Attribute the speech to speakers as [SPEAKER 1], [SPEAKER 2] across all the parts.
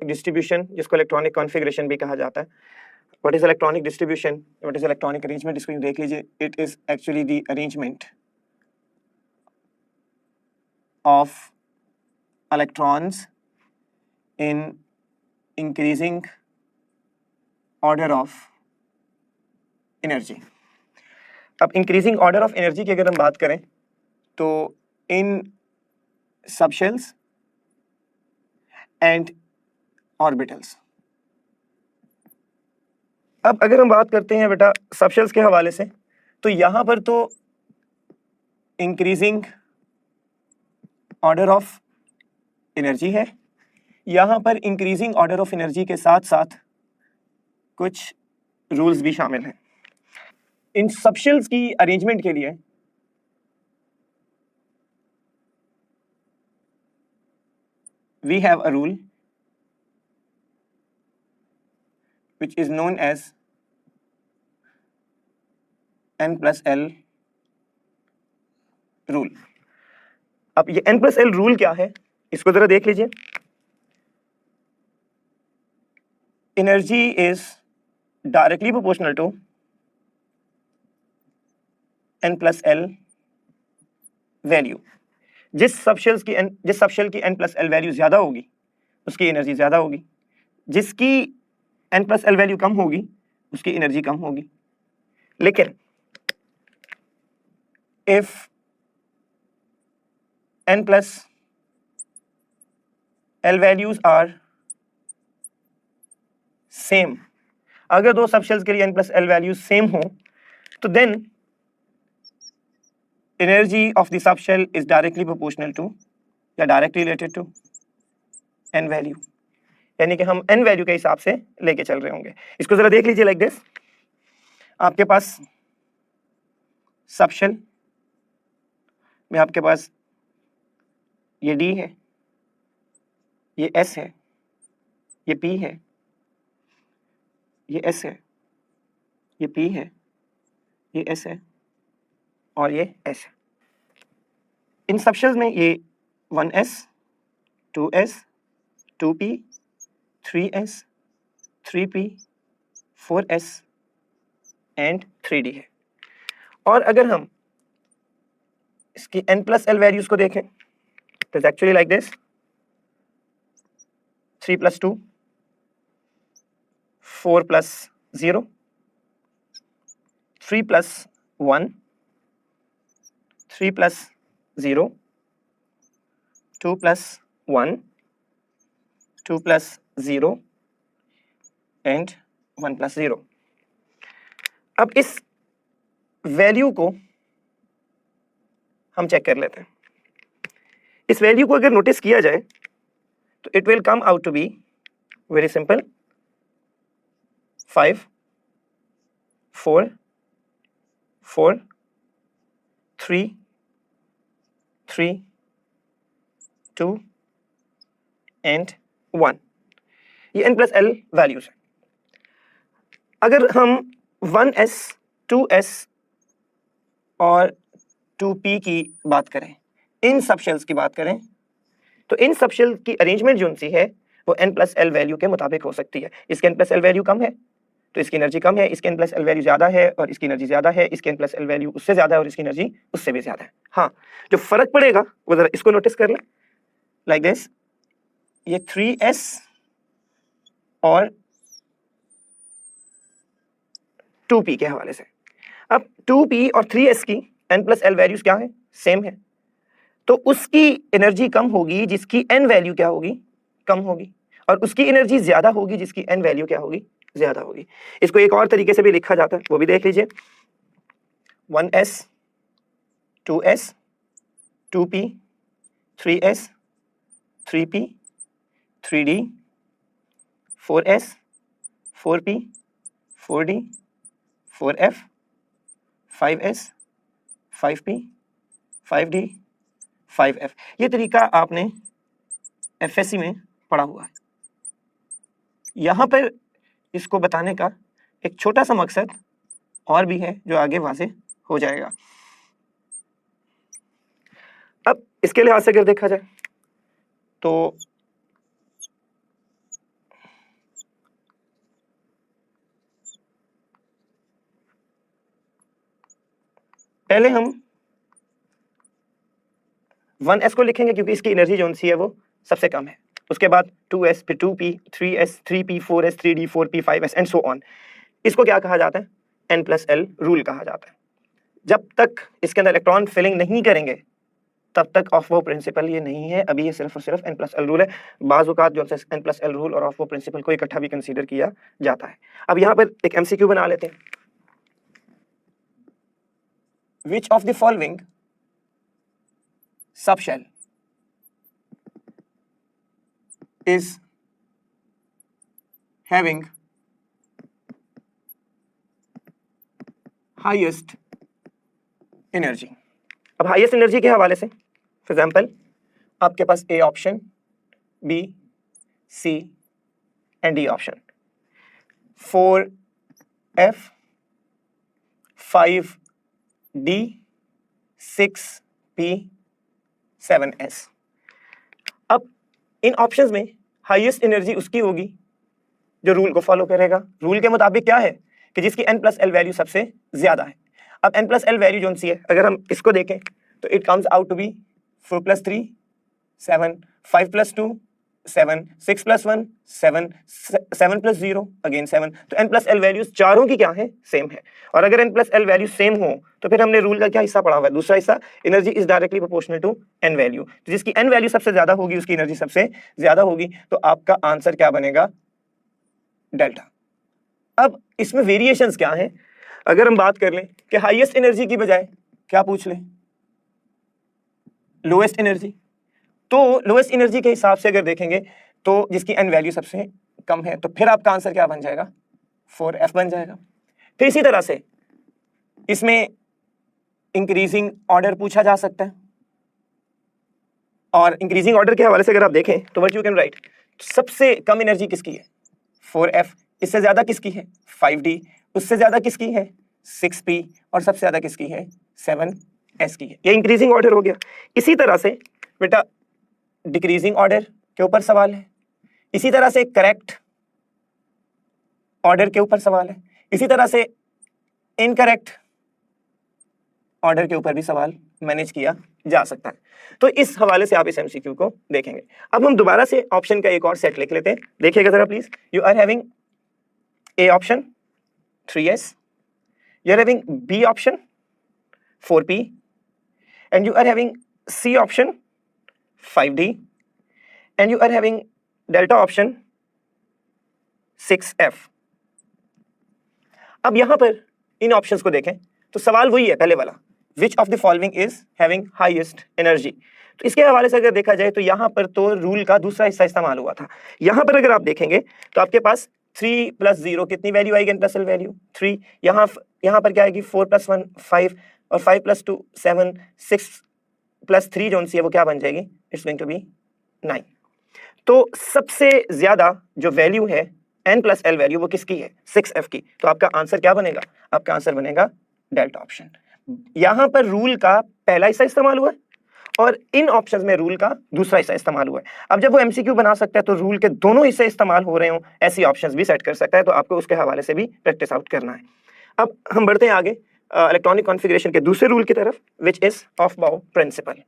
[SPEAKER 1] Distribution, जिसको electronic configuration भी कहा जाता है. What is electronic distribution, what is electronic arrangement, इसको देख लीजिए. It is actually the arrangement of electrons in increasing order of energy. अब इंक्रीजिंग ऑर्डर ऑफ एनर्जी की अगर हम बात करें तो इन सबशेल्स एंड ऑर्बिटल्स. अब अगर हम बात करते हैं बेटा सबशेल्स के हवाले से, तो यहां पर तो इंक्रीजिंग ऑर्डर ऑफ एनर्जी है. यहां पर इंक्रीजिंग ऑर्डर ऑफ एनर्जी के साथ साथ कुछ रूल्स भी शामिल हैं. इन सबशेल्स की अरेंजमेंट के लिए we have a rule which is known as n plus L rule. अब ये n plus L rule क्या है, इसको जरा देख लीजिए. Energy is directly proportional to n plus L value. जिस सबशेल की n plus L वैल्यू ज्यादा होगी उसकी एनर्जी ज्यादा होगी, जिसकी n plus L वैल्यू कम होगी उसकी एनर्जी कम होगी. लेकिन if n plus L values are same, अगर दो सबशेल्स के लिए n plus L values same हो तो then energy of the subshell is directly proportional to या directly related to n value. यानी कि हम n वैल्यू के हिसाब से लेके चल रहे होंगे. इसको जरा देख लीजिए लाइक दिस. आपके पास सबशेल में आपके पास ये D है, ये S है, ये P है, ये S है, ये P है, ये S है और ये S है. इन सबशेल्स में ये 1s, 2s, 2p, 3s, 3p, 4s and 3d है. और अगर हम इसकी n plus L वैल्यूज को देखें तो it's actually like this. 3 plus 2, 4 plus 0, 3 plus 1, 3 plus 0, 2 plus 1, 2 plus 0 and 1 plus 0. अब इस वैल्यू को हम चेक कर लेते हैं. इस वैल्यू को अगर नोटिस किया जाए तो it will come out to be very simple 5, 4, 4, 3, 3, 2 and 1. ये n plus L वैल्यूज है. अगर हम 1s, 2s और 2p की बात करें, इन सबशेल्स की बात करें, तो इन सबशेल की अरेंजमेंट जो सी है वो n plus L वैल्यू के मुताबिक हो सकती है. इसके n plus L वैल्यू कम है तो इसकी एनर्जी कम है, इसके n plus L वैल्यू ज्यादा है और इसकी एनर्जी ज्यादा है, इसके n plus L वैल्यू उससे ज्यादा है और इसकी एनर्जी उससे भी ज्यादा है. हाँ, जो फर्क पड़ेगा वो जरा इसको नोटिस कर लें लाइक दिस. ये 3s और 2p के हवाले से. अब 2p और 3s की n plus L वैल्यूज क्या है, सेम है, तो उसकी एनर्जी कम होगी जिसकी n वैल्यू क्या होगी, कम होगी, और उसकी एनर्जी ज्यादा होगी जिसकी n वैल्यू क्या होगी, ज्यादा होगी. इसको एक और तरीके से भी लिखा जाता है, वो भी देख लीजिए. 1s, 2s, 2p, 3s, 3p, 3d, 4s, 4p, 4d, 4f, 5s, 5p, 5d, 5f. ये तरीका आपने FSC में पढ़ा हुआ है. यहां पर इसको बताने का एक छोटा सा मकसद और भी है जो आगे वाज़ेह हो जाएगा. अब इसके लिहाज से अगर देखा जाए तो पहले हम 1s को लिखेंगे क्योंकि इसकी एनर्जी जो सी है वो सबसे कम है। उसके बाद 2s, फिर 2p, 3s, 3p, 4s, 3d, 4p, 5s and so on. इसको क्या कहा जाता है? n+l रूल कहा जाता है। जब तक इसके अंदर इलेक्ट्रॉन फिलिंग नहीं करेंगे तब तक ऑफ वो प्रिंसिपल ये नहीं है, अभी ये सिर्फ और सिर्फ n+l रूल है। बाज़ औक़ात जो है n+l रूल और ऑफ वो प्रिंसिपल को इकट्ठा भी कंसीडर किया जाता है। अब यहाँ पर एक MCQ बना लेते हैं। Which of the following subshell is having highest energy? अब हाईएस्ट एनर्जी के हवाले से फॉर एग्जाम्पल आपके पास A option, B, C and D option. 4f, 5d, 6p, 7s। अब इन ऑप्शंस में हाईएस्ट एनर्जी उसकी होगी जो रूल को फॉलो करेगा। रूल के मुताबिक क्या है कि जिसकी n+l वैल्यू सबसे ज्यादा है। अब n+l वैल्यू जो सी है, अगर हम इसको देखें तो it comes out to be 4 + 3 7, 5 + 2 7, 6 + 1 7, 7 + 0 again 7। तो n+l वैल्यूज चारों की क्या है? सेम है। और अगर n+l वैल्यू सेम हो तो फिर हमने रूल का क्या हिस्सा पढ़ा हुआ है? दूसरा हिस्सा, energy is directly proportional to n value. तो जिसकी n वैल्यू सबसे ज्यादा होगी उसकी एनर्जी सबसे ज्यादा होगी। तो आपका आंसर क्या बनेगा? डेल्टा। अब इसमें वेरिएशंस क्या हैं? अगर हम बात कर लें कि हाईएस्ट एनर्जी की बजाय क्या पूछ लें? Lowest energy. तो लोएस्ट एनर्जी के हिसाब से अगर देखेंगे तो जिसकी n वैल्यू सबसे कम है तो फिर आपका आंसर क्या बन जाएगा? 4f बन जाएगा। फिर इसी तरह से इसमें इंक्रीजिंग ऑर्डर पूछा जा सकता है, और इंक्रीजिंग ऑर्डर के हवाले से अगर आप देखें तो व्हाट यू कैन राइट, सबसे कम एनर्जी किसकी है? 4f। इससे ज्यादा किसकी है? 5d। उससे ज्यादा किसकी है? 6p। और सबसे ज्यादा किसकी है? 7s की है। ये इंक्रीजिंग ऑर्डर हो गया। इसी तरह से बेटा डिक्रीजिंग ऑर्डर के ऊपर सवाल है, इसी तरह से करेक्ट ऑर्डर के ऊपर सवाल है, इसी तरह से इनकरेक्ट ऑर्डर के ऊपर भी सवाल मैनेज किया जा सकता है। तो इस हवाले से आप इस MCQ को देखेंगे। अब हम दोबारा से ऑप्शन का एक और सेट लिख लेते हैं। देखिएगा जरा please. You are having a option 3s, you are having B option 4p, and you are having C option 5d, and you are having delta option 6f। अब यहां पर इन ऑप्शंस को देखें तो सवाल वही है पहले वाला, which of the following is having highest energy। तो इसके हवाले से अगर देखा जाए तो यहां पर तो रूल का दूसरा हिस्सा इस्तेमाल हुआ था। यहां पर अगर आप देखेंगे तो आपके पास 3 + 0 कितनी वैल्यू आएगी? n+l value 3। यहां पर क्या आएगी? 4 + 1 5, और 5 + 2 7, 6 + 3 जो सी है वो क्या बन जाएगी? It's going to be 9। तो सबसे ज्यादा जो वैल्यू है n+l वैल्यू वो किसकी है? 6f की। तो आपका आंसर क्या बनेगा? आपका आंसर बनेगा डेल्टा ऑप्शन। यहां पर रूल का पहला हिस्सा इस्तेमाल हुआ है और इन ऑप्शंस में रूल का दूसरा हिस्सा इस्तेमाल हुआ है। अब जब वो MCQ बना सकता है तो रूल के दोनों हिस्से इस्तेमाल हो रहे हो ऐसी ऑप्शंस भी सेट कर सकता है। तो आपको उसके हवाले से भी प्रैक्टिस आउट करना है। अब हम बढ़ते हैं आगे इलेक्ट्रॉनिक कॉन्फ़िगरेशन के दूसरे रूल की तरफ, विच इज ऑफ-बाउ प्रिंसिपल।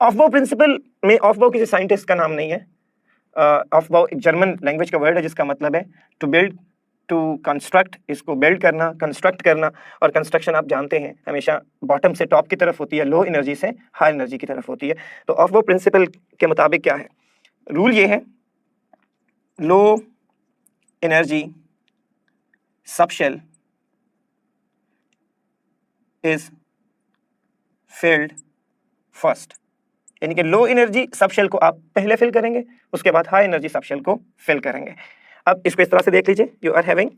[SPEAKER 1] ऑफ-बाउ प्रिंसिपल में ऑफ-बाउ किसी साइंटिस्ट का नाम नहीं है। ऑफ-बाउ एक जर्मन लैंग्वेज का वर्ड है जिसका मतलब है टू बिल्ड, टू कंस्ट्रक्ट। इसको बिल्ड करना, कंस्ट्रक्ट करना, और कंस्ट्रक्शन आप जानते हैं हमेशा बॉटम से टॉप की तरफ होती है, लो एनर्जी से हाई एनर्जी की तरफ होती है। तो ऑफ-बाउ प्रिंसिपल के मुताबिक क्या है? रूल ये है, low energy subshell is filled first. यानी कि लो एनर्जी सबशेल को आप पहले फिल करेंगे, उसके बाद हाई एनर्जी सबशेल को फिल करेंगे। अब इसको इस तरह से देख लीजिए। You are having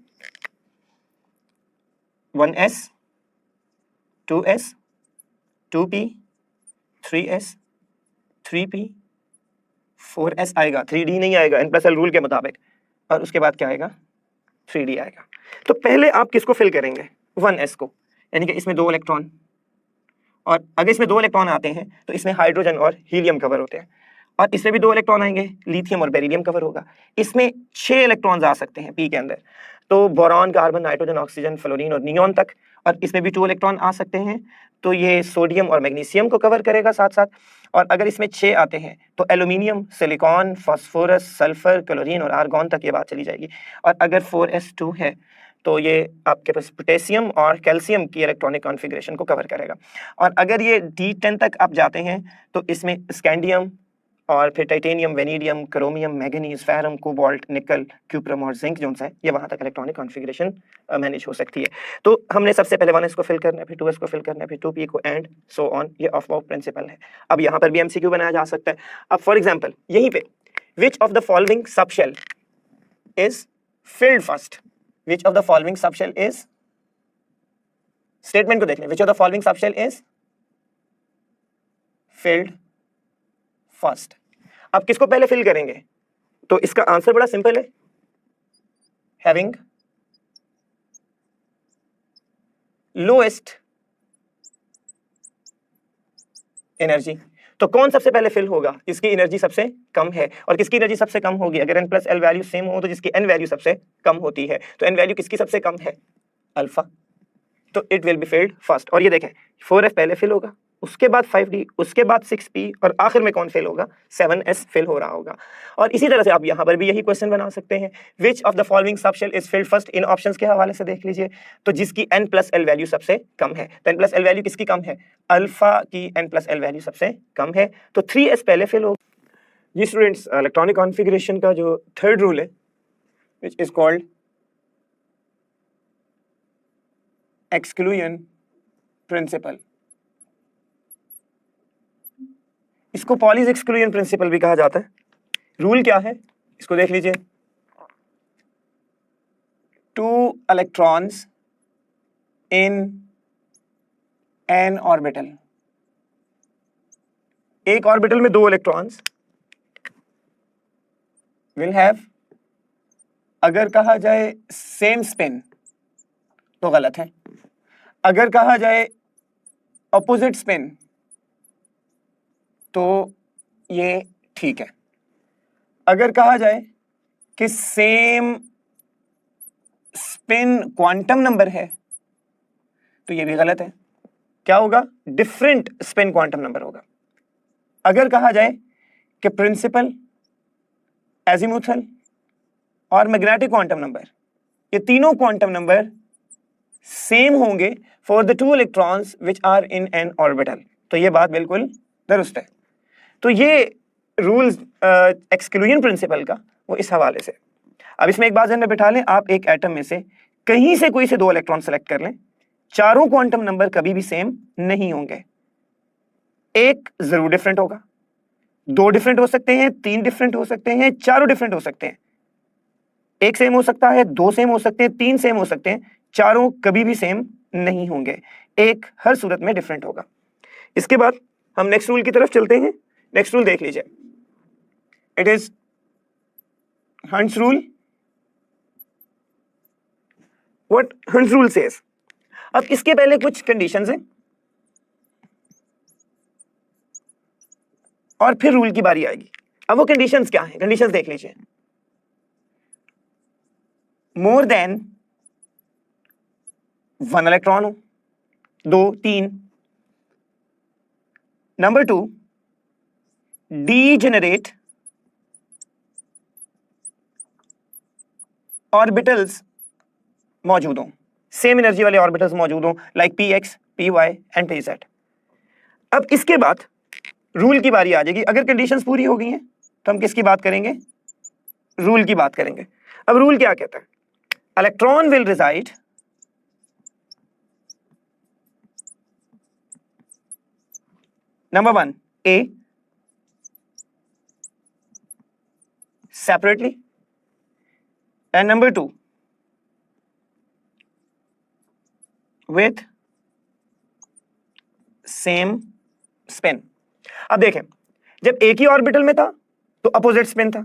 [SPEAKER 1] 1s, 2s, 2p, 3s, 3p, 4s आएगा, 3d नहीं आएगा n+l रूल के मुताबिक, और उसके बाद क्या आएगा? 3d आएगा। तो पहले आप किसको फिल करेंगे? 1s को, यानी कि इसमें 2 इलेक्ट्रॉन, और अगर इसमें 2 इलेक्ट्रॉन आते हैं तो इसमें हाइड्रोजन और हीलियम कवर होते हैं। और इसमें भी 2 इलेक्ट्रॉन आएंगे, लिथियम और बेरिलियम कवर होगा। इसमें 6 इलेक्ट्रॉन्स आ सकते हैं पी के अंदर, तो boron, carbon, nitrogen, oxygen, fluorine और नियॉन तक, और इसमें भी 2 इलेक्ट्रॉन आ सकते हैं, तो ये सोडियम और मैग्नीशियम को कवर करेगा साथ साथ। और अगर इसमें 6 आते हैं तो aluminium, silicon, phosphorus, sulphur, chlorine और आर्गॉन तक ये बात चली जाएगी। और अगर 4s2 है तो ये आपके पास पोटेशियम और कैल्शियम की इलेक्ट्रॉनिक कॉन्फ़िगरेशन को कवर करेगा। और अगर ये D10 तक आप जाते हैं तो इसमें स्कैंडियम और फिर titanium, vanadium, chromium, manganese, ferrum, cobalt, निकल, क्यूप्रम और जिंक जो है ये वहां तक इलेक्ट्रॉनिक कॉन्फ़िगरेशन मैनेज हो सकती है। तो हमने सबसे पहले 1s को फिल करना है, फिर 2s को फिल करना है, फिर 2p को, एंड सो ऑन। ये ऑफ-बाउंड प्रिंसिपल है। अब यहाँ पर भी MCQ बनाया जा सकता है। अब फॉर एग्जाम्पल यहीं पे विच of the following subshell is filled first, which of the following subshell is, statement को देख लें, विच of the following subshell is filled first. अब किसको पहले फिल करेंगे, तो इसका आंसर बड़ा सिंपल है, हैविंग लोएस्ट एनर्जी। तो कौन सबसे पहले फिल होगा, जिसकी एनर्जी सबसे कम है। और किसकी एनर्जी सबसे कम होगी, अगर n plus L value same हो तो जिसकी n वैल्यू सबसे कम होती है, तो n वैल्यू किसकी सबसे कम है, अल्फा, तो it will be filled first. और ये देखें 4f पहले फिल होगा, उसके बाद 5d, उसके बाद 6p, और आखिर में कौन फेल होगा, 7s फेल हो रहा होगा। और इसी तरह से आप यहाँ पर भी यही क्वेश्चन बना सकते हैं, विच of the following subshell is filled first. In options के हवाले से देख लीजिए, तो जिसकी n प्लस एल वैल्यू सबसे कम है, तो n प्लस एल वैल्यू किसकी कम है, अल्फा की n प्लस एल वैल्यू सबसे कम है, तो 3s पहले फेल होगा। जी स्टूडेंट्स, इलेक्ट्रॉनिक कॉन्फ़िगरेशन का जो थर्ड रूल है which is called exclusion principle, इसको पॉलीज एक्सक्लूजन प्रिंसिपल भी कहा जाता है। रूल क्या है, इसको देख लीजिए, 2 इलेक्ट्रॉन्स इन एन ऑर्बिटल, एक ऑर्बिटल में 2 इलेक्ट्रॉन्स विल हैव, अगर कहा जाए सेम स्पिन तो गलत है, अगर कहा जाए ऑपोजिट स्पिन तो ये ठीक है, अगर कहा जाए कि सेम स्पिन क्वांटम नंबर है तो ये भी गलत है, क्या होगा, डिफरेंट स्पिन क्वांटम नंबर होगा। अगर कहा जाए कि प्रिंसिपल, एजीमुथल और मैग्नेटिक क्वांटम नंबर, ये तीनों क्वांटम नंबर सेम होंगे for the 2 electrons which are in an orbital, तो ये बात बिल्कुल दुरुस्त है। तो ये रूल्स एक्सक्लूजन प्रिंसिपल का वो इस हवाले से। अब इसमें एक बात ध्यान में बिठा लें, आप एक एटम में से कहीं से कोई से 2 इलेक्ट्रॉन सेलेक्ट कर लें, चारों क्वांटम नंबर कभी भी सेम नहीं होंगे, एक जरूर डिफरेंट होगा, 2 डिफरेंट हो सकते हैं, 3 डिफरेंट हो सकते हैं, चारों डिफरेंट हो सकते हैं, एक सेम हो सकता है, 2 सेम हो सकते हैं, 3 सेम हो सकते हैं, चारों कभी भी सेम नहीं होंगे, एक हर सूरत में डिफरेंट होगा। इसके बाद हम नेक्स्ट रूल की तरफ चलते हैं। नेक्स्ट रूल देख लीजिए, it is hunts rule. What hunts rule says, अब इसके पहले कुछ कंडीशंस हैं और फिर रूल की बारी आएगी। अब वो कंडीशंस क्या हैं, कंडीशंस देख लीजिए, मोर देन 1 इलेक्ट्रॉन हो, 2, 3, नंबर 2 डीजेनरेट ऑर्बिटल्स मौजूद हों, सेम एनर्जी वाले ऑर्बिटल्स मौजूद हों, like px, py and pz। अब इसके बाद रूल की बारी आ जाएगी। अगर कंडीशंस पूरी हो गई हैं तो हम किसकी बात करेंगे, रूल की बात करेंगे। अब रूल क्या कहता है, electron will reside number 1 A separately and number 2 with same spin। अब देखें, जब एक ही ऑर्बिटल में था तो अपोजिट स्पिन था,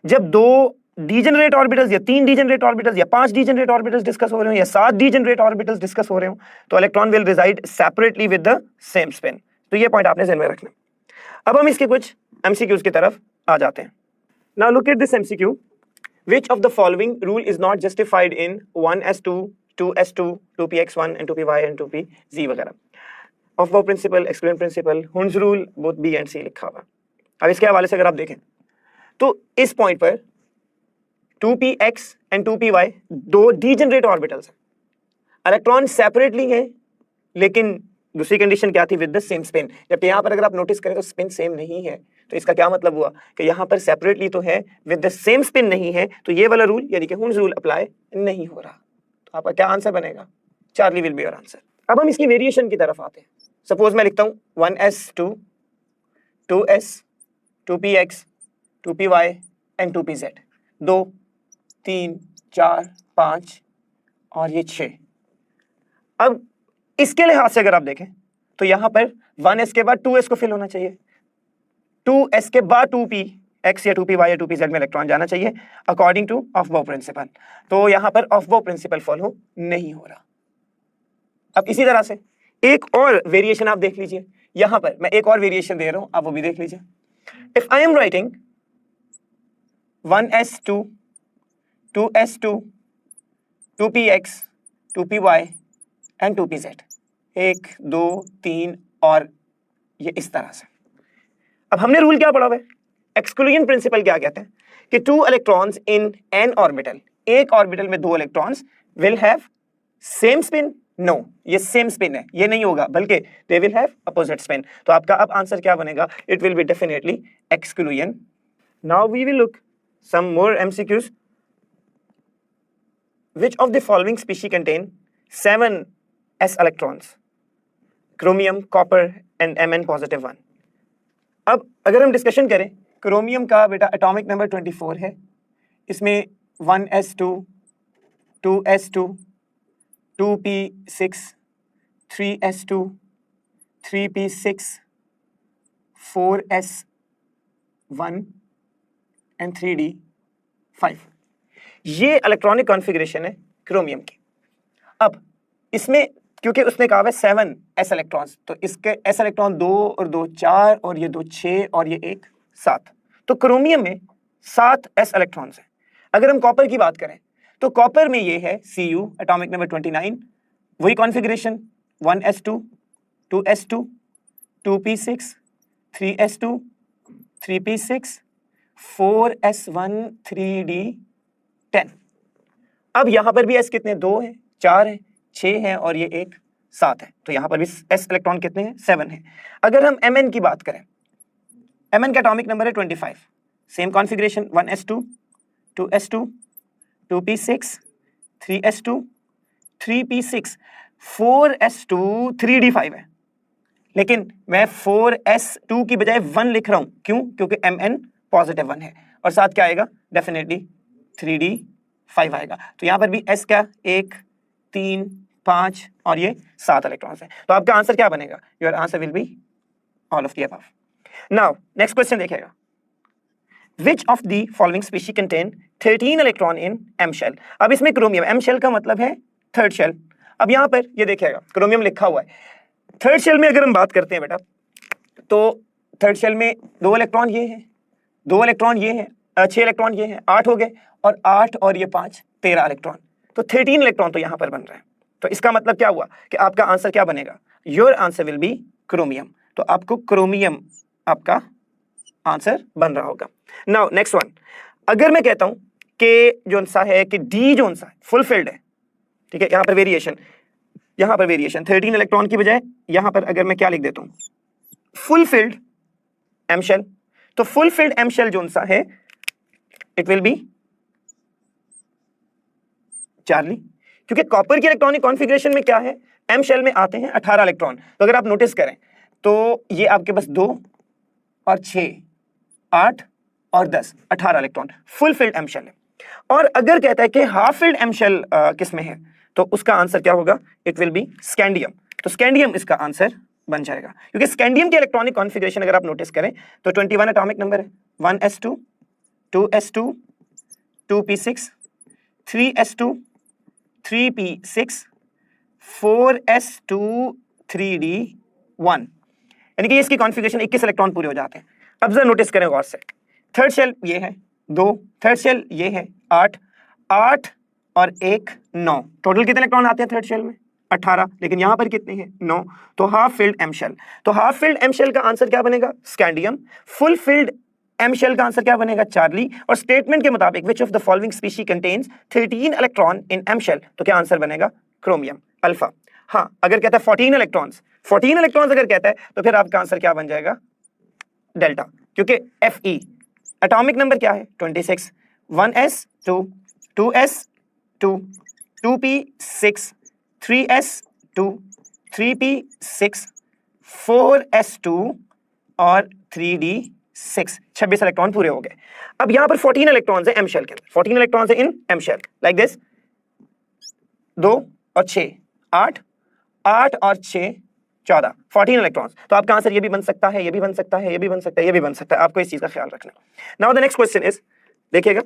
[SPEAKER 1] जब 2 डीजेनरेट ऑर्बिटल्स या 3 डीजेनरेट ऑर्बिटल्स या 5 डीजेनरेट ऑर्बिटल्स डिस्कस हो रहे हो या 7 डीजेनरेट ऑर्बिटल्स डिस्कस हो रहे हो तो electron will reside separately with the same spin. तो ये पॉइंट आपने ध्यान में रखना। अब हम इसके कुछ MCQs की तरफ आ जाते हैं. Now look at this MCQ. Which of the following rule is not justified in 1s2, 2s2, 2px1 and 2py and 2pz वगैरह. Aufbau principle, exclusion principle, Hund's rule, both B and C लिखा हुआ. अब इसके हवाले से अगर आप देखें तो इस पॉइंट पर 2px and 2py दो डीजेनरेट ऑर्बिटल्स हैं. इलेक्ट्रॉन सेपरेटली हैं लेकिन दूसरी कंडीशन क्या थी, विद द सेम स्पिन. जबकि यहाँ पर अगर आप नोटिस करें तो स्पिन सेम नहीं है. तो इसका क्या मतलब हुआ कि यहाँ पर सेपरेटली तो है, विद द सेम स्पिन नहीं है. तो ये वाला रूल यानी कि हुंस रूल अप्लाई नहीं हो रहा. तो आपका क्या आंसर बनेगा? Charlie will be your answer. अब हम इसकी वेरिएशन की तरफ आते हैं. सपोज मैं लिखता हूँ 1s2, 2s, 2px, 2py and 2pz. 2, 3, 4, 5 और ये 6. अब इसके लिहाज से अगर आप देखें तो यहां पर 1s के बाद 2s को फिल होना चाहिए, 2s के बाद 2px या 2py या 2pz में इलेक्ट्रॉन जाना चाहिए अकॉर्डिंग टू ऑफ-बाउ प्रिंसिपल. तो यहां पर ऑफ-बाउ प्रिंसिपल फॉलो नहीं हो रहा. अब इसी तरह से एक और वेरिएशन आप देख लीजिए. यहां पर मैं एक और वेरिएशन दे रहा हूं, आप वो भी देख लीजिए. If I am writing 1s2, 2s2, 2px, 2py and 2pz, 1, 2, 3 और ये इस तरह से. अब हमने रूल क्या पढ़ा हुआ है? एक्सक्लूजन प्रिंसिपल क्या कहते हैं कि 2 इलेक्ट्रॉन्स इन एन ऑर्बिटल, एक ऑर्बिटल में 2 electrons will have same spin. No, ये सेम स्पिन है, ये नहीं होगा, बल्कि they will have opposite spin. तो आपका अब आंसर क्या बनेगा? It will be definitely exclusion. Now we will look some more MCQs. Which of the following species contain 7 s electrons? Chromium, copper and Mn +1. अब अगर हम डिस्कशन करें, chromium का बेटा एटॉमिक नंबर 24 है. इसमें 1s2, 2s2, 2p6, 3s2, 3p6, 4s1 and 3d5. ये electronic configuration है क्रोमियम की. अब इसमें क्योंकि उसने कहा है 7 s इलेक्ट्रॉन्स, तो इसके s इलेक्ट्रॉन 2 और 2 4 और ये 2 6 और ये 1 7. तो क्रोमियम में 7 s इलेक्ट्रॉन्स हैं. अगर हम कॉपर की बात करें तो कॉपर में ये है Cu एटॉमिक नंबर 29, वही configuration 1s2, 2s2, 2p6, 3s2, 3p6, 4s1, 3d10. अब यहां पर भी s कितने? 2 है, 4 है, 6 है और ये 1 7 है. तो यहां पर भी s इलेक्ट्रॉन कितने हैं? 7 है. अगर हम Mn की बात करें, Mn का एटॉमिक नंबर है 25, same configuration 1s2, 2s2, 2p6, 3s2, 3p6, 4s2, 3d5 है. लेकिन मैं 4s2 की बजाय 1 लिख रहा हूं. क्यों? क्योंकि Mn पॉजिटिव 1 है और साथ क्या आएगा? डेफिनेटली 3d5 आएगा. तो यहां पर भी s क्या? 1, 3, 5 और ये 7 इलेक्ट्रॉन्स हैं. तो आपका आंसर क्या बनेगा? Your answer will be all of the above. Now next question देखिएगा. Which of the following species contain 13 electron in M shell? अब इसमें क्रोमियम, M shell का मतलब है थर्ड शेल. अब यहां पर ये देखिएगा क्रोमियम लिखा हुआ है. थर्ड शेल में अगर हम बात करते हैं बेटा, तो थर्ड शेल में 2 इलेक्ट्रॉन ये हैं, 2 इलेक्ट्रॉन ये हैं, 6 इलेक्ट्रॉन ये हैं, 8 हो गए और 8 और ये 5 13 इलेक्ट्रॉन. तो 13 इलेक्ट्रॉन तो यहां पर बन रहे हैं. तो इसका मतलब क्या हुआ कि आपका आंसर क्या बनेगा? Your answer will be chromium. तो आपको क्रोमियम आपका आंसर बन रहा होगा. Now next one. अगर मैं कहता हूं कि जोन सा है कि डी जोन सा फुलफिल्ड है, ठीक है, यहां पर वेरिएशन 13 इलेक्ट्रॉन की बजाय यहां पर अगर मैं क्या लिख देता हूं? Fulfilled M shell. तो फुलफिल्ड एम शेल जोन सा है, इट विल बी चार्ली. क्योंकि कॉपर की इलेक्ट्रॉनिक कॉन्फ़िगरेशन में क्या है? एम शेल में आते हैं 18 इलेक्ट्रॉन. तो अगर आप नोटिस करें तो ये आपके पास 2 और 6, 8 और 10, 18 इलेक्ट्रॉन फुलफिल्ड एम शेल है. और अगर कहता है कि हाफ फिल्ड एम शेल किस में है, तो उसका आंसर क्या होगा? It will B scandium. तो स्कैंडियम इसका आंसर बन जाएगा. क्योंकि स्कैंडियम की इलेक्ट्रॉनिक कॉन्फ़िगरेशन अगर आप नोटिस करें तो 21 एटॉमिक नंबर है, 1s2, 2s2, 2p6, 3s2, 3p6, 4s2, 3d1. यानी कि इसकी कॉन्फ़िगरेशन 21 इलेक्ट्रॉन पूरे हो जाते हैं। अब जरा नोटिस करें गौर से, थर्ड शेल ये है 2, थर्ड शेल ये है 8, 8 और 1 9, टोटल कितने इलेक्ट्रॉन आते हैं थर्ड शेल में 18, लेकिन यहां पर कितने हैं 9, तो हाफ फिल्ड एम शेल। तो हाफ फिल्ड एम शेल का आंसर क्या बनेगा scandium, full filled M shell का आंसर क्या बनेगा चार्ली, और स्टेटमेंट के मुताबिक which of the following species contains 13 electron in M shell, तो क्या आंसर बनेगा क्रोमियम अल्फा। हाँ, अगर कहता है 14 इलेक्ट्रॉन्स अगर कहता है तो फिर आपका आंसर क्या बन जाएगा डेल्टा, क्योंकि Fe एटॉमिक नंबर क्या है 26, 1s2, 2s2, 2p6, 3s2, 3p6, 4s2 और 3d6, 26 इलेक्ट्रॉन पूरे हो गए। अब यहां पर 14 इलेक्ट्रॉन्स है एम शेल के अंदर, 14 इलेक्ट्रॉन्स है in M shell, like this 2 और 6 8, 8 और 6 14, 14 इलेक्ट्रॉन्स। तो आपका आंसर ये भी बन सकता है, ये भी बन सकता है, ये भी बन सकता है, ये भी बन सकता है, आपको इस चीज का ख्याल रखना। Now the next question is, देखिएगा,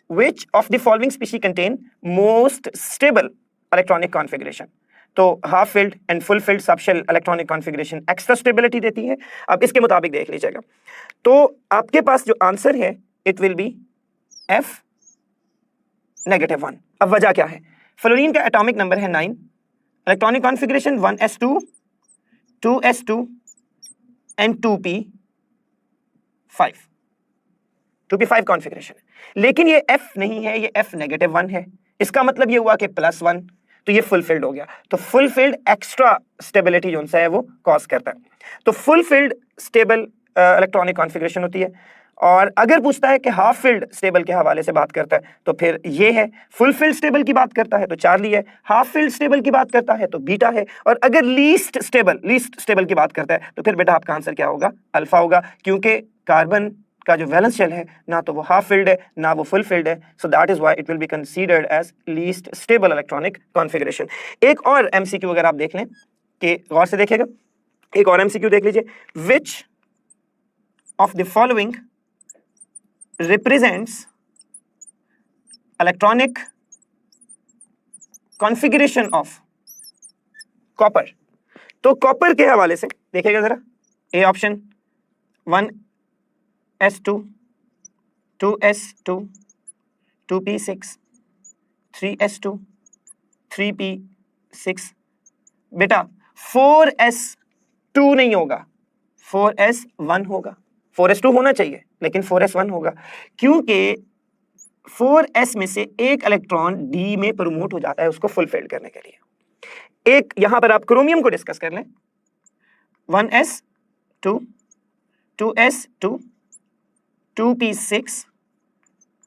[SPEAKER 1] which of the following species contain most stable electronic configuration? तो half filled and full field subshell electronic configuration extra stability देती है। अब इसके मुताबिक देख लीजिएगा, तो आपके पास जो आंसर है इट विल बी F-1। अब वजह क्या है, फ्लोरीन का एटॉमिक नंबर है 9, electronic configuration 1s2, 2s2 and 2p5, 2p5 configuration है, लेकिन ये F नहीं है, ये F-1 है। इसका मतलब ये हुआ कि +1, तो ये फुल फिल्ड हो गया। तो फुल फिल्ड एक्स्ट्रा स्टेबिलिटी जो है वो कॉज करता है। तो full field stable electronic configuration होती है, और अगर पूछता है कि हाफ फिल्ड स्टेबल के हवाले से बात करता है तो फिर ये है, फुल फिल्ड स्टेबल की बात करता है तो चार्ली है, हाफ फिल्ड स्टेबल की बात करता है तो बीटा है, और अगर लीस्ट स्टेबल की बात करता है तो फिर बेटा आपका आंसर क्या होगा अल्फा होगा, क्योंकि कार्बन का जो वैलेंस शेल है ना तो वो हाफ फिल्ड है ना वो फुल फिल्ड है, so that is why it will be considered as least stable electronic configuration. एक और एमसीक्यू अगर आप देख लें, कि गौर से देखिएगा, एक और एमसीक्यू देख लीजिए, विच of the following represents electronic configuration of copper। तो कॉपर के हवाले से देखिएगा जरा, A option 1s2, 2s2, 2p6, 3s2, 3p6, बेटा 4s2 नहीं होगा, 4s1 होगा। 4s2 होना चाहिए लेकिन 4s1 होगा, क्योंकि 4s में से एक इलेक्ट्रॉन d में प्रमोट हो जाता है उसको फुल फिल्ड करने के लिए। एक यहां पर आप क्रोमियम को डिस्कस कर लें, 1s2, 2s2, 2p6,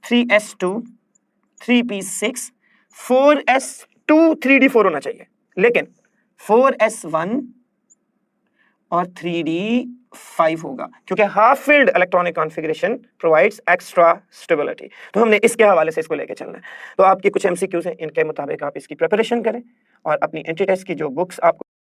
[SPEAKER 1] 3s2, 3p6, 4s2 3d4 होना चाहिए, लेकिन 4s1 और 3d5 होगा, क्योंकि half filled electronic configuration provides extra stability. तो हमने इसके हवाले से इसको लेके चलना है। तो आपके कुछ एमसीक्यूज हैं, इनके मुताबिक आप इसकी प्रिपरेशन करें और अपनी एंट्री टेस्ट की जो बुक्स आपको